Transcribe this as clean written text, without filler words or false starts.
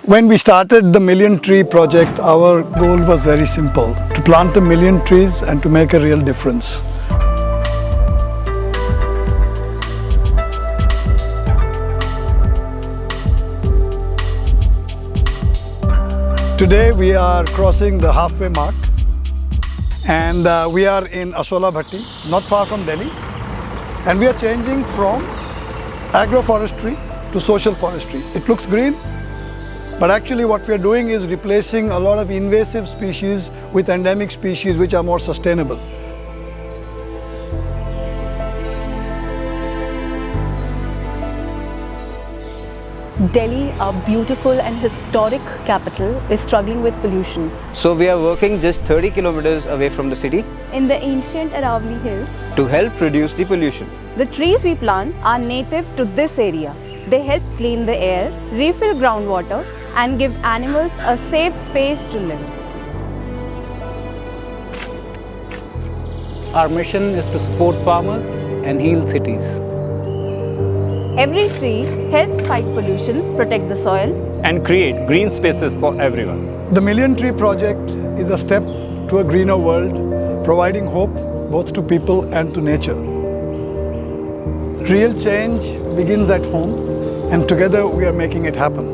When we started the Million Tree project, our goal was very simple: to plant 1,000,000 trees and to make a real difference. Today we are crossing the halfway mark, and we are in Asola Bhatti, not far from Delhi, and we are changing from agroforestry to social forestry. It looks green, but actually what we are doing is replacing a lot of invasive species with endemic species which are more sustainable. Delhi, our beautiful and historic capital, is struggling with pollution. So we are working just 30 kilometers away from the city In the ancient Aravalli Hills, to help reduce the pollution. the trees we plant are native to this area. They help clean the air, refill groundwater, and give animals a safe space to live. Our mission is to support farmers and heal cities. Every tree helps fight pollution, protect the soil, and create green spaces for everyone. The Million Tree project is a step to a greener world, providing hope both to people and to nature. Real change begins at home, and together we are making it happen.